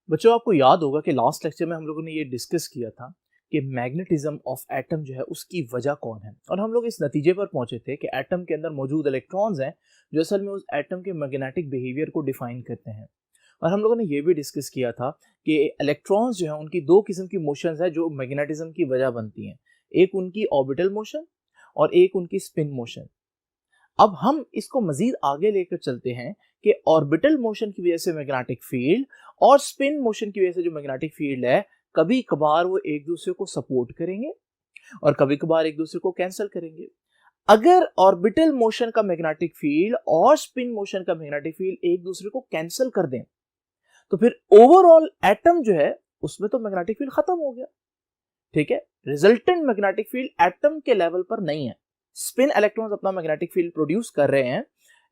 बच्चों आपको याद होगा कि लास्ट लेक्चर में हम लोगों ने ये डिस्कस किया था कि मैग्नेटिज्म ऑफ एटम जो है उसकी वजह कौन है, और हम लोग इस नतीजे पर पहुंचे थे कि एटम के अंदर मौजूद इलेक्ट्रॉन्स हैं जो असल में उस एटम के मैग्नेटिक बिहेवियर को डिफाइन करते हैं। और हम लोगों ने ये भी डिस्कस किया था कि इलेक्ट्रॉन्स जो है उनकी दो किस्म की मोशंस है जो मैग्नेटिज्म की वजह बनती हैं, एक उनकी ऑर्बिटल मोशन और एक उनकी स्पिन मोशन। अब हम इसको मजीद आगे लेकर चलते हैं कि ऑर्बिटल मोशन की वजह से मैग्नेटिक फील्ड और स्पिन मोशन की वजह से जो मैग्नेटिक फील्ड है कभी कभार वो एक दूसरे को सपोर्ट करेंगे और कभी कभार एक दूसरे को कैंसिल करेंगे। अगर ऑर्बिटल मोशन का मैग्नेटिक फील्ड और स्पिन मोशन का मैग्नेटिक फील्ड एक दूसरे को कैंसिल कर दें तो फिर ओवरऑल एटम जो है उसमें तो मैग्नेटिक फील्ड खत्म हो गया। ठीक है, रिजल्टेंट मैग्नेटिक फील्ड एटम के लेवल पर नहीं है। स्पिन इलेक्ट्रॉन्स अपना मैग्नेटिक फील्ड प्रोड्यूस कर रहे हैं,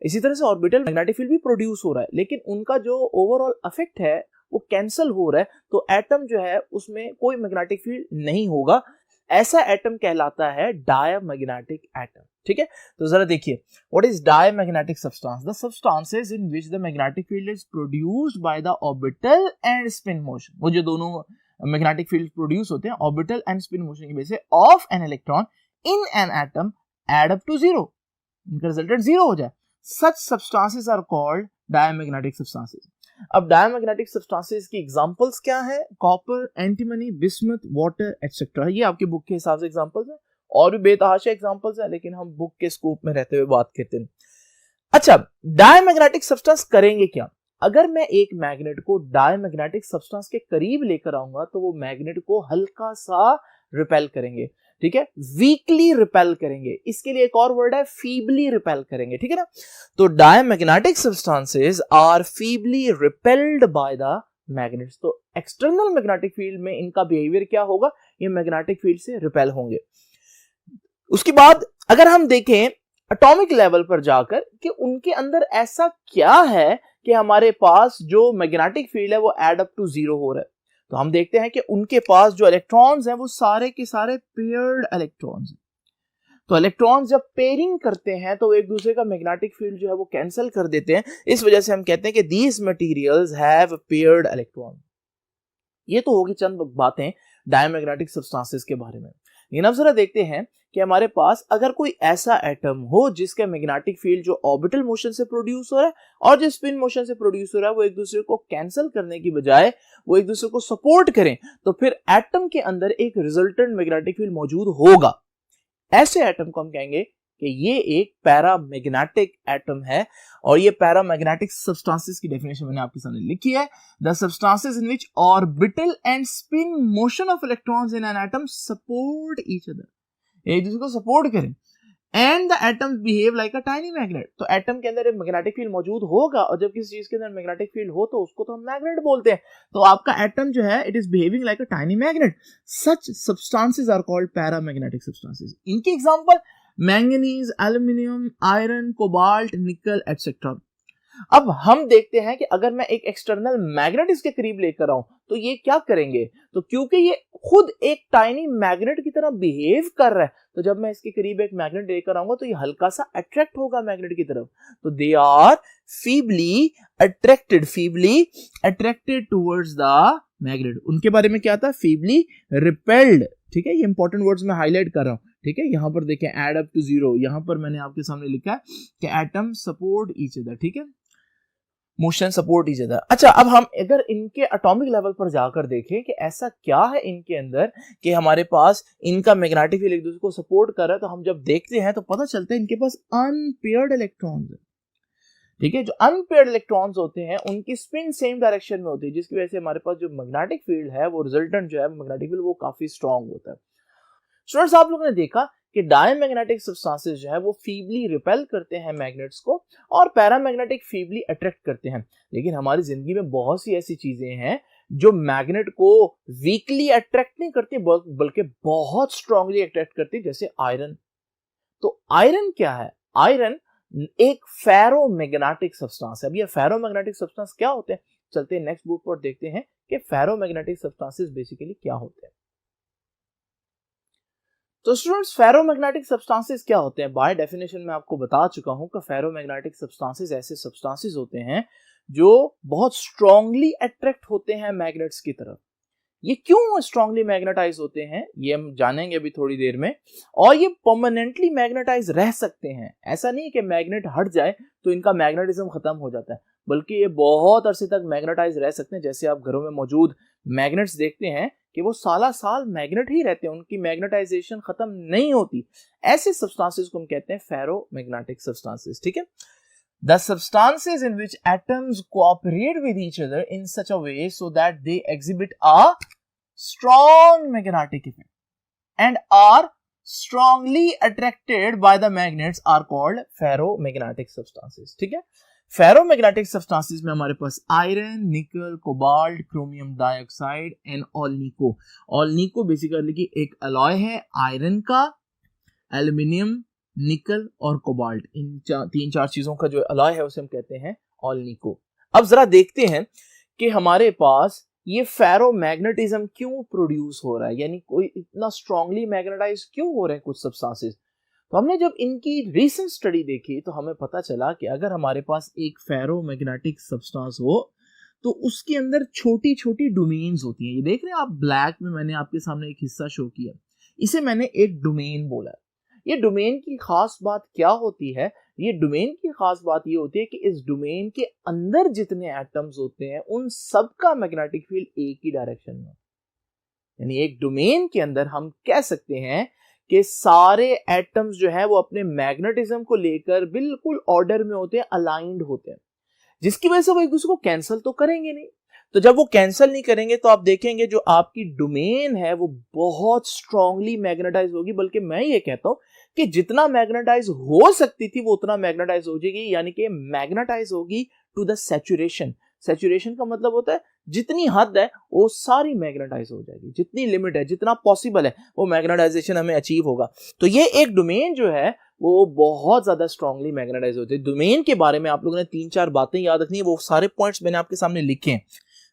इसी तरह से ऑर्बिटल मैग्नेटिक फील्ड भी प्रोड्यूस हो रहा है, लेकिन उनका जो ओवरऑल इफेक्ट है वो कैंसिल हो रहा है, तो एटम जो है उसमें कोई मैग्नेटिक फील्ड नहीं होगा। ऐसा एटम कहलाता है डायमैग्नेटिक एटम। ठीक है, तो जरा देखिए what is diamagnetic substance. The substances in which the magnetic field is produced by the orbital and spin motion. वो जो दोनों मैग्नेटिक फील्ड प्रोड्यूस होते हैं ऑर्बिटल एंड स्पिन मोशन की वजह से of an electron in an atom add up to zero, इनका resultant zero हो जाए। Such substances are called diamagnetic substances. अब डायमैग्नेटिक सब्सटेंसेस की एग्जांपल्स क्या है? Copper, antimony, bismuth, water etcetera. ये आपके बुक के हिसाब से एग्जांपल्स हैं, और भी बेतहाशा एग्जांपल्स हैं, लेकिन हम बुक के स्कोप में रहते हुए बात करते हैं। अच्छा, डायमैग्नेटिक सब्सटेंस करेंगे क्या? अगर मैं एक मैग्नेट को डायमैग्नेटिक सब्सटेंस के करीब लेकर आऊंगा तो वो मैग्नेट को हल्का सा रिपेल करेंगे। ठीक है, वीकली रिपेल करेंगे। इसके लिए एक और वर्ड है फीबली रिपेल करेंगे। ठीक है ना, तो diamagnetic substances are feebly repelled by the magnets. तो एक्सटर्नल मैग्नेटिक फील्ड में इनका बिहेवियर क्या होगा? ये मैग्नेटिक फील्ड से रिपेल होंगे। उसके बाद अगर हम देखें एटॉमिक लेवल पर जाकर कि उनके अंदर ऐसा क्या है कि हमारे पास जो मैग्नेटिक फील्ड है वो एड अप टू जीरो हो रहा है, तो हम देखते हैं कि उनके पास जो इलेक्ट्रॉन्स हैं वो सारे के सारे पेयर्ड इलेक्ट्रॉन्स हैं। तो इलेक्ट्रॉन्स जब पेयरिंग करते हैं तो एक दूसरे का मैग्नेटिक फील्ड जो है वो कैंसिल कर देते हैं। इस वजह से हम कहते हैं कि these materials have paired electron. ये तो होगी चंद बातें डायमैग्नेटिक सब्सटेंसेस के बारे में। लेकिन अब जरा देखते हैं कि हमारे पास अगर कोई ऐसा एटम हो जिसका मैग्नेटिक फील्ड जो ऑर्बिटल मोशन से प्रोड्यूस हो रहा है और जो स्पिन मोशन से प्रोड्यूस हो रहा है वो एक दूसरे को कैंसिल करने की बजाय वो एक दूसरे को सपोर्ट करें, तो फिर एटम के अंदर एक रिजल्टेंट मैग्नेटिक फील्ड मौजूद होगा। ऐसे एटम को हम कहेंगे कि ये एक पैरामैग्नेटिक एटम है। और ये पैरामैग्नेटिक सब्सटेंसेस की डेफिनेशन मैंने आपके सामने लिखी है। The substances in which orbital and spin motion of electrons in an atom support each other, एक दूसरे को सपोर्ट करें, and the atoms behave like a tiny magnet. तो एटम के अंदर एक मैग्नेटिक फील्ड मौजूद होगा, और जब किसी चीज के अंदर मैग्नेटिक फील्ड हो तो उसको तो हम मैग्नेट बोलते हैं। तो आपका एटम जो है it is behaving like a tiny magnet. Such substances are called paramagnetic substances. इनकी example manganese, aluminium, iron, cobalt, nickel etcetera. अब हम देखते हैं कि अगर मैं एक एक्सटर्नल मैग्नेट इसके करीब लेकर आऊं तो ये क्या करेंगे? तो क्योंकि ये खुद एक टाइनी मैग्नेट की तरह बिहेव कर रहा है, तो जब मैं इसके करीब एक मैग्नेट लेकर आऊंगा तो ये हल्का सा अट्रैक्ट होगा मैग्नेट की तरफ। तो they are feebly attracted towards the magnet. उनके बारे में क्या था? Feebly repelled. ठीक है, ये इंपॉर्टेंट वर्ड्स मैं हाईलाइट कर रहा हूं। ठीक है, यहां पर देखें एड अप टू जीरो, यहां पर मैंने आपके सामने लिखा है कि एटम सपोर्ट ईच अदर। ठीक है, मोशन सपोर्ट ईच अदर। अच्छा, अब हम अगर इनके एटॉमिक लेवल पर जाकर देखें कि ऐसा क्या है इनके अंदर कि हमारे पास इनका मैग्नेटिक फील्ड एक दूसरे को सपोर्ट कर रहा है, तो हम जब देखते हैं तो पता चलता है इनके पास अनपेयर्ड इलेक्ट्रॉन्स है। ठीक है, जो अनपेयर्ड इलेक्ट्रॉन्स होते हैं उनकी स्पिन सेम डायरेक्शन में होती है, जिसकी वजह से हमारे पास जो मैग्नेटिक फील्ड है वो रिजल्टेंट जो है मैग्नेटिक फील्ड वो काफी स्ट्रांग होता है। स्टूडेंट्स, आप लोगों ने देखा कि डायमैग्नेटिक सब्सटेंसेस जो है वो फीबली रिपेल करते हैं मैग्नेट्स को, और पैरामैग्नेटिक फीबली अट्रैक्ट करते हैं। लेकिन हमारी जिंदगी में बहुत सी ऐसी चीजें हैं जो मैग्नेट को वीकली अट्रैक्ट नहीं करती बल्कि बहुत स्ट्रांगली अट्रैक्ट करती, जैसे आयरन। तो आयरन क्या है? आयरन एक फेरोमैग्नेटिक सब्सटेंस है। अब ये फेरोमैग्नेटिक सब्सटेंस क्या होते हैं? चलते हैं नेक्स्ट बुक पर देखते हैं कि फेरोमैग्नेटिक सब्सटेंसेस बेसिकली क्या होते हैं। तो स्टूडेंट्स, फेरोमैग्नेटिक सब्सटेंसेस क्या होते हैं? बाय डेफिनेशन मैं आपको बता चुका हूं कि फेरोमैग्नेटिक सब्सटेंसेस ऐसे सब्सटेंसेस होते हैं जो बहुत स्ट्रांगली अट्रैक्ट होते हैं मैग्नेट्स की तरफ। ये क्यों स्ट्रांगली मैग्नेटाइज होते हैं ये हम जानेंगे अभी थोड़ी देर में। और ये परमानेंटली मैग्नेटाइज रह सकते हैं, ऐसा नहीं कि मैग्नेट हट जाए तो इनका मैग्नेटिज्म खत्म हो जाता है, बल्कि ये बहुत अरसे तक मैग्नेटाइज रह सकते हैं। जैसे आप घरों में मौजूद मैग्नेट्स देखते हैं कि वो साला साल मैग्नेट ही रहते हैं, उनकी मैग्नेटाइजेशन खत्म नहीं होती। ऐसे सब्सटेंसेस को हम कहते हैं फेरोमैग्नेटिक सब्सटेंसेस। ठीक है, the substances in which atoms cooperate with each other in such a way so that they exhibit a strong magnetic effect and are strongly attracted by the magnets are called ferromagnetic substances। ठीक है, ferromagnetic substances में हमारे पास iron, nickel, cobalt, chromium dioxide and alnico. Alnico basically एक alloy है iron का, aluminium, nickel और cobalt, इन तीन चार चीजों का जो अलॉय है उसे हम कहते हैं ऑलनिको। अब जरा देखते हैं कि हमारे पास ये फेरोमैग्नेटिज्म क्यों प्रोड्यूस हो रहा है, यानी कोई इतना स्ट्रांगली मैग्नेटाइज क्यों हो रहे हैं कुछ सब्सटेंसेस। तो हमने जब इनकी रीसेंट स्टडी देखी तो हमें पता चला कि अगर हमारे पास एक फेरोमैग्नेटिक सब्सटेंस हो तो उसके अंदर छोटी छोटी डोमेन्स होती हैं। ये देख रहे हैं आप, ब्लैक में मैंने आपके सामने एक हिस्सा शो किया, इसे मैंने एक डोमेन बोला। ये डोमेन की खास बात क्या होती है? ये डोमेन की खास बात ये होती है कि इस डोमेन के अंदर जितने एटम्स होते हैं उन सब का मैग्नेटिक फील्ड एक ही डायरेक्शन में, यानी एक डोमेन के अंदर हम कह सकते हैं कि सारे एटम्स जो है वो अपने मैग्नेटिज्म को लेकर बिल्कुल ऑर्डर में होते हैं, अलाइंड होते हैं, जिसकी वजह से वो एक दूसरे को कैंसिल तो करेंगे नहीं। तो जब वो कैंसिल नहीं करेंगे तो आप देखेंगे जो आपकी डोमेन है वो बहुत स्ट्रांगली मैग्नेटाइज होगी, बल्कि मैं ये कहता हूं कि जितना मैग्नेटाइज हो सकती थी वो उतना मैग्नेटाइज हो जाएगी, यानी कि मैग्नेटाइज होगी टू द सैचुरेशन। सैचुरेशन का मतलब होता है जितनी हद है वो सारी मैग्नेटाइज हो जाएगी, जितनी लिमिट है, जितना पॉसिबल है वो मैग्नेटाइजेशन हमें अचीव होगा। तो ये एक डोमेन जो है वो बहुत ज्यादा स्ट्रांगली मैग्नेटाइज होती है। डोमेन के बारे में आप लोगों ने 3-4 बातें याद रखनी है, वो सारे पॉइंट्स मैंने आपके सामने लिखे हैं।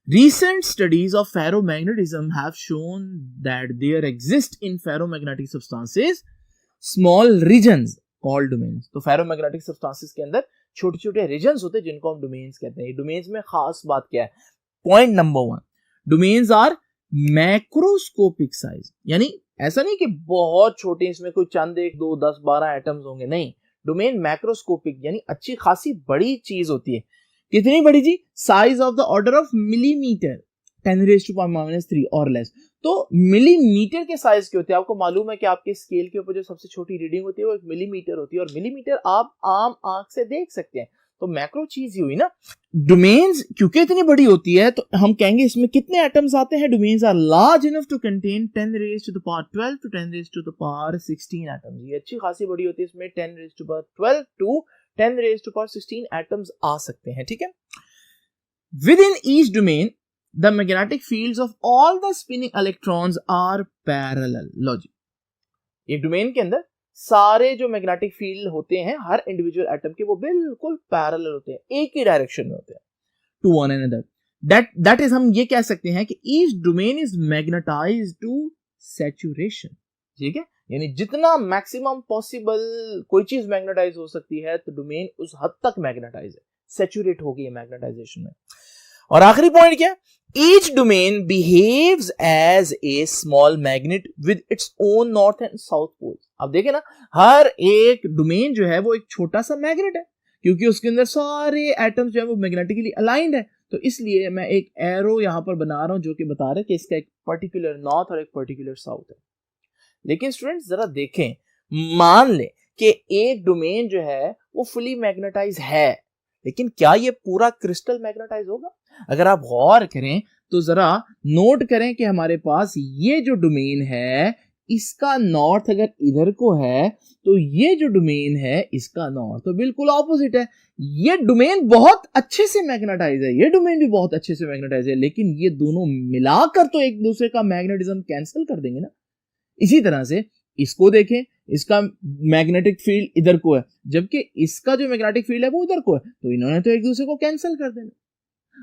Recent studies of ferromagnetism have shown that there exist in ferromagnetic substances small regions called domains। तो ferromagnetic substances के अंदर छोटे छोटे regions होते हैं जिनको हम domains कहते हैं। domains में खास बात क्या है? Point number 1, domains are macroscopic size, यानी ऐसा नहीं कि बहुत छोटे, इसमें कोई चंद 1, 2, 10, 12 एटम्स होंगे, नहीं। डोमेन मैक्रोस्कोपिक यानी अच्छी खासी बड़ी चीज होती है। कितनी बड़ी जी? Size of the order of millimetre, 10⁻³ और लेस। तो मिलीमीटर के साइज के होते हैं। आपको मालूम है कि आपके स्केल के ऊपर जो सबसे छोटी रीडिंग होती है वो 1 मिलीमीटर होती है, और मिलीमीटर आप आम आंख से देख सकते हैं। तो मैक्रो चीज ही हुई ना। डोमेन्स क्योंकि इतनी बड़ी होती है तो हम कहेंगे इसमें कितने एटम्स आते हैं? Domains are large enough to contain 10⁻12 to 10⁻16 atoms. ये अच्छी खासी बड़ी होती है, इसमें 10⁻12 to 10⁻16 एटम्स आ सकते हैं। ठीक है, within each domain the magnetic fields of all the spinning electrons are parallel. लो जी, एक डोमेन के अंदर सारे जो मैग्नेटिक फील्ड होते हैं हर इंडिविजुअल एटम के वो बिल्कुल पैरेलल होते हैं, एक ही डायरेक्शन में होते हैं to one another. That is, हम ये कह सकते हैं कि each domain is magnetised to saturation. ठीक है, यानी जितना मैक्सिमम पॉसिबल कोई चीज मैग्नेटाइज हो सकती है तो डोमेन उस हद तक मैग्नेटाइज है, सैचुरेट हो गई है मैग्नेटाइजेशन में। और आखिरी पॉइंट क्या? Each domain behaves as a small magnet with its own north and south poles। अब देखें ना, हर एक डोमेन जो है वो एक छोटा सा मैग्नेट है, क्योंकि उसके अंदर सारे एटम्स जो है वो मैग्नेटिकली अलाइंड है। तो इसलिए मैं एक एरो यहां पर बना रहा हूं जो कि बता रहा है कि इसका एक पर्टिकुलर नॉर्थ और एक पर्टिकुलर साउथ है। लेकिन स्टूडेंट्स जरा देखें, मान ले कि एक डोमेन जो है वो फुली मैग्नेटाइज है, लेकिन क्या ये पूरा क्रिस्टल मैग्नेटाइज होगा? अगर आप गौर करें तो जरा नोट करें कि हमारे पास ये जो डोमेन है इसका नॉर्थ अगर इधर को है तो ये जो डोमेन है इसका नॉर्थ तो बिल्कुल ऑपोजिट है। ये डोमेन बहुत अच्छे से मैग्नेटाइज है, ये डोमेन भी बहुत अच्छे से मैग्नेटाइज है, लेकिन ये दोनों मिलाकर तो एक दूसरे का मैग्नेटिज्म कैंसिल कर देंगे ना। इसी तरह से इसको देखें, इसका मैग्नेटिक फील्ड इधर को है जबकि इसका जो मैग्नेटिक फील्ड है वो इधर को है, तो इन्होंने तो एक दूसरे को कैंसिल कर देना।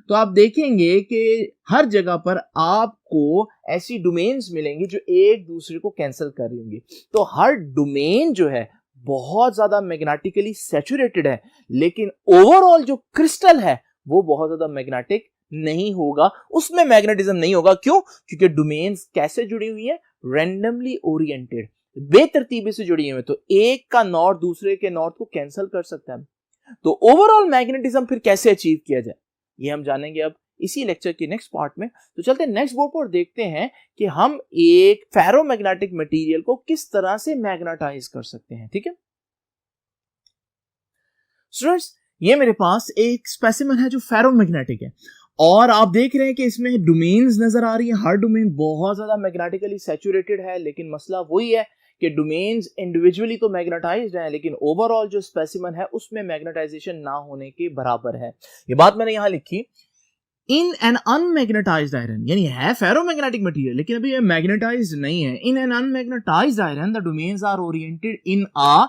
तो आप देखेंगे कि हर जगह पर आपको ऐसी डोमेन्स मिलेंगी जो एक दूसरे को कैंसिल कर रही होंगी। तो हर डोमेन जो है बहुत ज्यादा मैग्नेटिकली सैचुरेटेड है, लेकिन ओवरऑल जो क्रिस्टल है वो बहुत ज्यादा मैग्नेटिक नहीं होगा, उसमें मैग्नेटिज्म नहीं होगा। क्यों? क्योंकि डोमेन्स कैसे जुड़ी हुई है? रैंडमली ओरिएंटेड, बेतरतीबी से जुड़ी हुई है। तो एक का नॉर्थ दूसरे के नॉर्थ को कैंसिल कर सकता है। तो ओवरऑल मैग्नेटिज्म फिर कैसे अचीव किया जाए, ये हम जानेंगे अब इसी लेक्चर के नेक्स्ट पार्ट में। तो चलते हैं नेक्स्ट बोर्ड पर, देखते हैं कि हम एक फेरोमैग्नेटिक मटेरियल को किस तरह से मैग्नेटाइज कर सकते हैं। ठीक है स्टूडेंट्स, ये मेरे पास एक स्पेसिमेन है जो फेरोमैग्नेटिक है, और आप देख रहे हैं कि इसमें डोमेन्स नजर आ रही है। हर डोमेन बहुत ज्यादा मैग्नेटिकली सैचुरेटेड है, लेकिन मसला वही है कि डोमेन्स इंडिविजुअली तो मैग्नेटाइज्ड हैं, लेकिन ओवरऑल जो स्पेसिमेन है उसमें मैग्नेटाइजेशन ना होने के बराबर है। ये बात मैंने यहां लिखी, इन एन अनमैग्नेटाइज्ड आयरन, यानी है फेरोमैग्नेटिक मटेरियल लेकिन अभी ये मैग्नेटाइज्ड नहीं है। In an unmagnetised iron the domains are oriented in a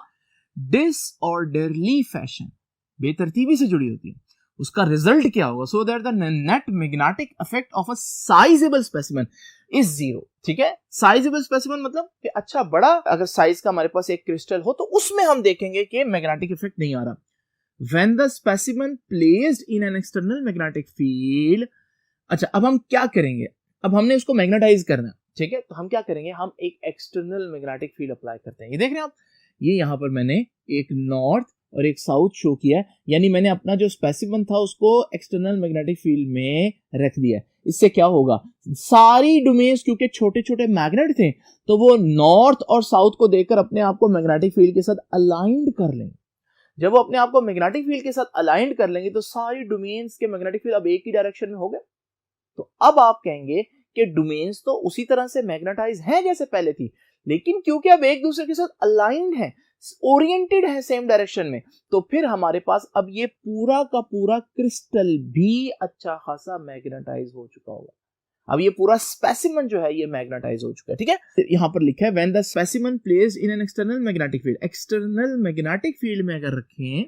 disorderly fashion, बेतरतीबी से जुड़ी होती है। उसका रिजल्ट क्या होगा? So that the net magnetic effect of a sizeable specimen is zero. ठीक है, साइजेबल स्पेसिमेन मतलब कि अच्छा बड़ा अगर साइज का हमारे पास एक क्रिस्टल हो तो उसमें हम देखेंगे कि मैग्नेटिक इफेक्ट नहीं आ रहा। When the specimen placed in an external magnetic field, अच्छा अब हम क्या करेंगे? अब हमने उसको मैग्नेटाइज करना है, ठीक है, तो हम क्या करेंगे? हम एक एक्सटर्नल मैग्नेटिक फील्ड अप्लाई करते हैं। ये देख रहे हैं आप, ये यहां पर मैंने एक नॉर्थ और एक साउथ शो किया है, यानी मैंने अपना जो स्पेसिमन था उसको एक्सटर्नल मैग्नेटिक फील्ड में रख दिया है। इससे क्या होगा? सारी डोमेन्स क्योंकि छोटे छोटे मैग्नेट थे तो वो नॉर्थ और साउथ को देखकर अपने आप को मैग्नेटिक फील्ड के साथ अलाइंड कर लेंगे। जब वो अपने आप को मैग्नेटिक फील्ड के साथ अलाइंड कर लेंगे तो सारी डोमेन्स के मैग्नेटिक फील्ड अब एक ही डायरेक्शन में हो गए। तो अब आप कहेंगे कि डोमेन्स तो उसी तरह से मैग्नेटाइज हैं जैसे पहले थी, लेकिन क्योंकि अब एक दूसरे के साथ अलाइंड है, ओरिएंटेड है सेम डायरेक्शन में, तो फिर हमारे पास अब ये पूरा का पूरा क्रिस्टल भी अच्छा खासा मैग्नेटाइज हो चुका होगा। अब ये पूरा स्पेसिमन जो है ये मैग्नेटाइज हो चुका है। ठीक है, यहां पर लिखा है when the specimen placed in an external magnetic field, external magnetic field में अगर रखें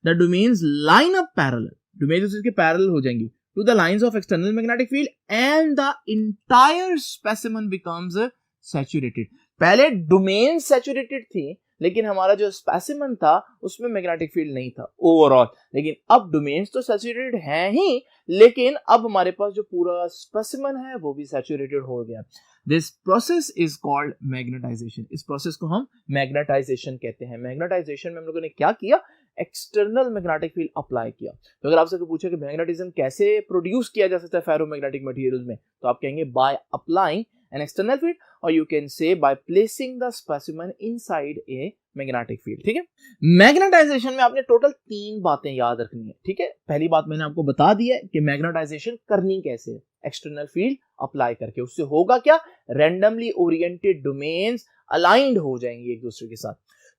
the domains line up parallel, domains उसके पैरेलल हो जाएंगी to the lines of external magnetic field and the entire specimen becomes saturated. पहले domain saturated थी लेकिन हमारा जो स्पेसिमन था उसमें मैग्नेटिक फील्ड नहीं था ओवरऑल, लेकिन अब डोमेन्स तो सैचुरेटेड हैं ही, लेकिन अब हमारे पास जो पूरा स्पेसिमन है वो भी सैचुरेटेड हो गया। This process is called magnetisation. इस प्रोसेस को हम मैग्नेटाइजेशन कहते हैं। मैग्नेटाइजेशन में हम लोगों ने क्या किया? एक्सटर्नल मैग्नेटिक फील्ड अप्लाई किया। तो अगर आपसे पूछे कि मैग्नेटिज्म कैसे प्रोड्यूस किया जा सकता है फेरोमैग्नेटिक मटेरियल में, तो आप कहेंगे by applying an external field, or you can say by placing the specimen inside a magnetic field। ठीक है, मैग्नेटाइजेशन में आपने टोटल 3 बातें याद रखनी है। ठीक है, पहली बात मैंने आपको बता दी है कि मैग्नेटाइजेशन करनी कैसे है, एक्सटर्नल फील्ड अप्लाई करके। उससे होगा क्या? रैंडमली ओरिएंटेड डोमेन्स अलाइंड हो जाएंगे एक दूसरे के साथ।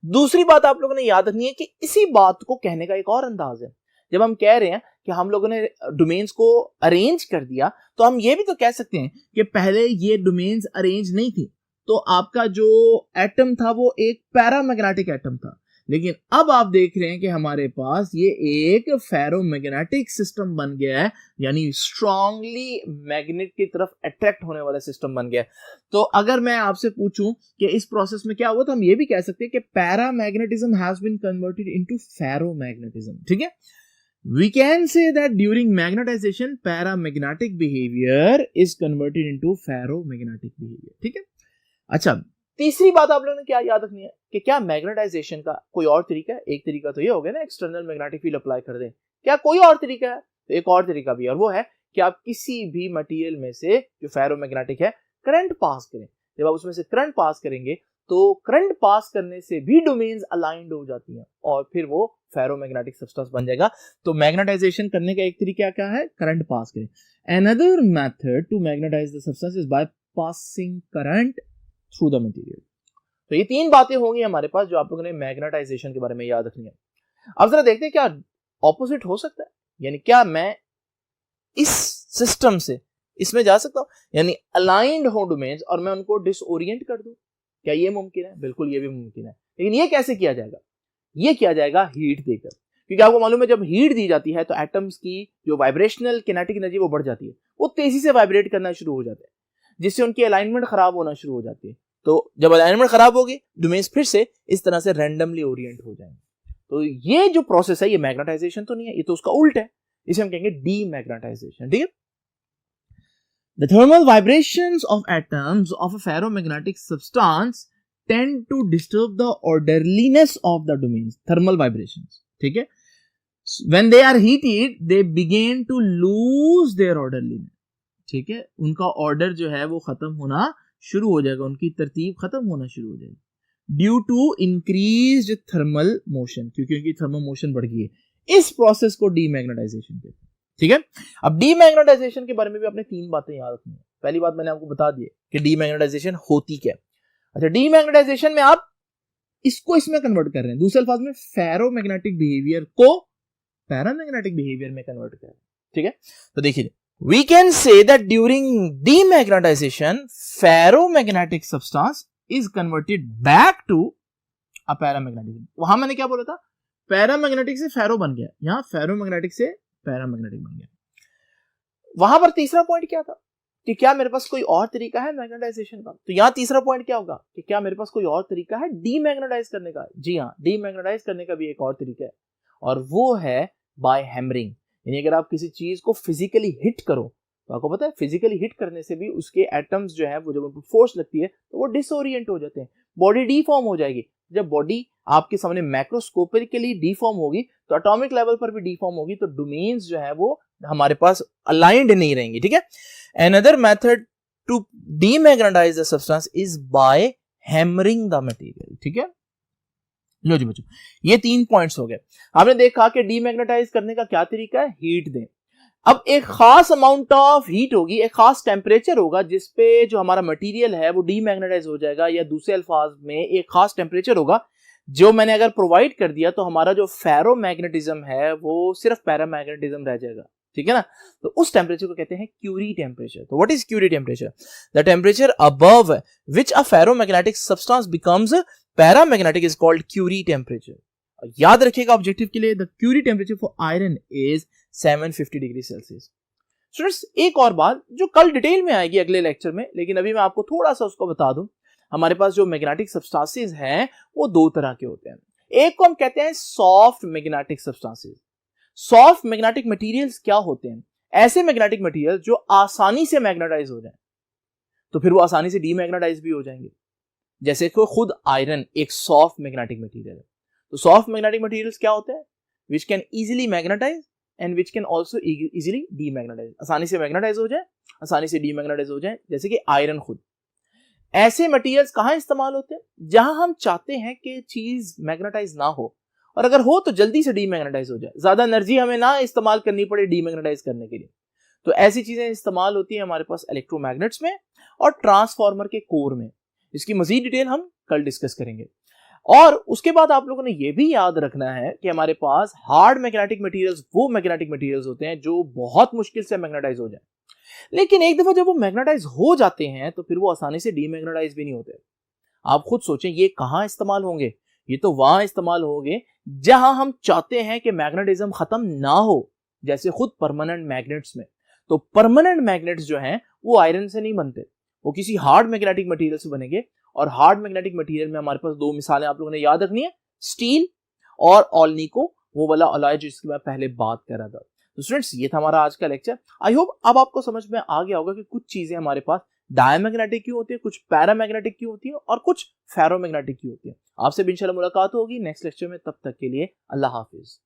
दूसरी बात आप लोगों ने याद रखनी है कि इसी बात को कहने का एक और अंदाज है। जब हम कह रहे हैं कि हम लोगों ने डोमेन्स को अरेंज कर दिया, तो हम ये भी तो कह सकते हैं कि पहले ये डोमेन्स अरेंज नहीं थी, तो आपका जो एटम था वो एक पैरामैग्नेटिक एटम था, लेकिन अब आप देख रहे हैं कि हमारे पास ये एक फेरोमैग्नेटिक सिस्टम बन गया है, यानी स्ट्रांगली मैग्नेट की तरफ अट्रैक्ट होने वाला सिस्टम बन गया है। तो अगर मैं आपसे पूछूं कि इस प्रोसेस में क्या हुआ, तो हम ये भी कह सकते हैं कि paramagnetism has been converted into ferromagnetism. ठीक है, we can say that during magnetization paramagnetic behavior is converted into ferromagnetic behavior। ठीक है, अच्छा तीसरी बात आप लोगों ने क्या याद रखनी है कि क्या मैग्नेटाइजेशन का कोई और तरीका है? एक तरीका तो ये हो गया ना, एक्सटर्नल मैग्नेटिक फील्ड अप्लाई कर दें। क्या कोई और तरीका है? तो एक और तरीका भी है, और वो है कि आप किसी भी मटेरियल में से जो फेरोमैग्नेटिक है करंट पास करें। जब आप उसमें से करंट पास करेंगे तो करंट पास करने से भी डोमेन्स अलाइंड हो जाती हैं और फिर वो फेरोमैग्नेटिक सब्सटेंस बन जाएगा। तो मैग्नेटाइजेशन करने का एक तरीका क्या है? करंट पास करें। Another method to magnetise the substance is by passing current through the material. तो ये 3 बातें होंगी हमारे पास जो आप लोगों ने मैग्नेटाइजेशन के बारे में याद रखनी है। अब जरा देखते हैं क्या ऑपोजिट हो सकता है, यानी क्या मैं इस सिस्टम से इसमें जा सकता हूं, यानी अलाइंड हो डोमेन्स और मैं उनको डिसओरिएंट कर दूं। क्या ये मुमकिन है? बिल्कुल ये भी मुमकिन है, लेकिन ये कैसे किया जाएगा? ये किया जाएगा हीट देकर, क्योंकि आपको मालूम है जब हीट दी जाती है तो एटम्स की जो वाइब्रेशनल किनेटिक एनर्जी वो बढ़ जाती है, वो तेजी से वाइब्रेट करना शुरू हो जाते हैं, जिससे उनकी अलाइनमेंट खराब होना शुरू हो जाती है। तो जब अलाइनमेंट खराब होगी डोमेन्स फिर से इस तरह से रैंडमली ओरिएंट हो जाएंगे। तो ये जो प्रोसेस है ये मैग्नेटाइजेशन तो नहीं है, ये तो उसका उल्ट है। इसे हम कहेंगे डीमैग्नेटाइजेशन, ठीक है। The thermal vibrations of atoms of a ferromagnetic substance tend to disturb the orderliness of the domains. Thermal vibrations, ठीक है। When they are heated, they begin to lose their orderliness. ठीक है, उनका ऑर्डर जो है वो खत्म होना शुरू हो जाएगा, उनकी तरतीब खत्म होना शुरू हो जाएगी due to increased thermal motion, क्योंकि उनकी थर्मल मोशन बढ़ गई है। इस प्रोसेस को डीमैग्नेटाइजेशन कहते हैं, ठीक है। अब डीमैग्नेटाइजेशन के बारे में भी आपने 3 बातें याद रखनी है। पहली बात मैंने आपको बता दी है कि डीमैग्नेटाइजेशन होती क्या है। अच्छा, डीमैग्नेटाइजेशन में आप इसको इसमें कन्वर्ट कर रहे हैं, दूसरे अल्फाज में फेरोमैग्नेटिक बिहेवियर को पैरामैग्नेटिक बिहेवियर में कन्वर्ट कर रहे हैं, ठीक है। तो देखिए, we can say that during demagnetization ferromagnetic substance is converted back to a paramagnetic। वहां मैंने क्या बोला था, पैरामैग्नेटिक से फेरो बन गया, यहां फेरोमैग्नेटिक से पैरामैग्नेटिक बन गया। वहां पर तीसरा पॉइंट क्या था कि क्या मेरे पास कोई और तरीका है मैग्नेटाइजेशन का। तो यहां तीसरा पॉइंट क्या होगा कि क्या मेरे पास कोई और तरीका है डीमैग्नेटाइज करने का। जी हाँ, डीमैग्नेटाइज करने का भी एक और तरीका है, और वो है बाय हैमरिंग। यानी अगर आप किसी चीज को फिजिकली हिट करो, तो आपको पता है फिजिकली हिट करने से भी उसके एटम्स जो है वो जब उनको फोर्स लगती है तो वो डिसओरिएंट हो जाते हैं, बॉडी डीफॉर्म हो जाएगी। जब बॉडी आपके सामने मैक्रोस्कोपिकली डीफॉर्म होगी तो एटॉमिक लेवल पर भी डीफॉर्म होगी, तो डोमेन्स जो है वो हमारे पास अलाइंड नहीं रहेंगे, ठीक है। Another method to demagnetise the substance is by hammering the material, ठीक है। लो जी बच्चों, ये 3 पॉइंट्स हो गए। आपने देखा कि डीमैग्नेटाइज करने का क्या तरीका है, हीट दें। अब एक खास अमाउंट ऑफ हीट होगी, एक खास टेम्परेचर होगा जिसपे जो हमारा मटेरियल है वो डीमैग्नेटाइज हो जाएगा, या दूसरे अल्फाज में एक खास टेम्परेचर होगा जो मैंने अगर प्रोवाइड कर दिया तो हमारा जो फेरोमैग्नेटिज्म है वो सिर्फ पैरामैग्नेटिज्म रह जाएगा, ठीक है ना। तो उस टेम्परेचर को कहते हैं क्यूरी टेम्परेचर। तो what is Curie temperature? The temperature above which a ferromagnetic substance becomes paramagnetic is called Curie temperature. याद रखिएगा ऑब्जेक्टिव के लिए, the Curie temperature for iron is 750 degree Celsius. Students, एक और बात जो कल डिटेल में आएगी अगले लेक्चर में, लेकिन अभी मैं आपको थोड़ा सा उसको बता दूं। हमारे पास जो मैग्नेटिक सब्सटेंसेस हैं वो 2 तरह के होते हैं। एक को हम कहते हैं soft magnetic substances. Soft magnetic materials क्या होते हैं? ऐसे मैग्नेटिक मटेरियल जो आसानी से मैग्नेटाइज हो जाए, तो फिर वो आसानी से डीमैग्नेटाइज भी हो जाएंगे। जैसे कि खुद आयरन एक सॉफ्ट मैग्नेटिक मटेरियल है। तो सॉफ्ट मैग्नेटिक मटेरियल्स क्या होते हैं? Which can easily magnetise and which can also easily demagnetise. आसानी से मैग्नेटाइज हो जाए, आसानी से डीमैग्नेटाइज हो जाए, जैसे कि आयरन खुद। ऐसे मटेरियल्स कहां इस्तेमाल होते हैं? जहां हम चाहते हैं कि चीज मैग्नेटाइज ना हो, और अगर हो तो जल्दी से डीमैग्नेटाइज हो जाए, ज्यादा एनर्जी हमें ना इस्तेमाल करनी पड़े डीमैग्नेटाइज करने के लिए। तो ऐसी चीजें इस्तेमाल होती है हमारे पास इलेक्ट्रोमैग्नेट्स में और ट्रांसफार्मर के कोर में। इसकी मजीद डिटेल हम कल डिस्कस करेंगे। और उसके बाद आप लोगों ने यह भी याद रखना है कि हमारे पास हार्ड मैग्नेटिक मटेरियल्स वो मैग्नेटिक मटेरियल्स होते हैं जो बहुत मुश्किल से मैग्नेटाइज हो जाए, लेकिन एक दफा जब वो मैग्नेटाइज हो जाते हैं तो फिर वो आसानी से डीमैग्नेटाइज भी नहीं होते। आप खुद सोचें, ये कहां इस्तेमाल होंगे? ये तो वहां इस्तेमाल होंगे जहां हम चाहते हैं कि मैग्नेटिज्म खत्म ना हो, जैसे खुद परमानेंट मैग्नेट्स में। तो परमानेंट मैग्नेट्स जो हैं वो आयरन से नहीं बनते, वो किसी हार्ड मैग्नेटिक मटेरियल से बनेंगे। और हार्ड मैग्नेटिक मटेरियल में हमारे पास 2 मिसालें आप लोगों ने याद रखनी है, स्टील और ऑलनिको, वो वाला अलॉय जिसकी मैं पहले बात कर रहा था। तो स्टूडेंट्स, ये था हमारा आज का लेक्चर। आई होप अब आपको समझ में आ गया होगा कि कुछ चीजें हमारे पास डायमैग्नेटिक क्यों होती है, कुछ पैरामैग्नेटिक क्यों होती है और कुछ फेरोमैग्नेटिक क्यों होती है। आपसे इंशाल्लाह मुलाकात होगी नेक्स्ट लेक्चर में। तब तक के लिए अल्लाह हाफिज।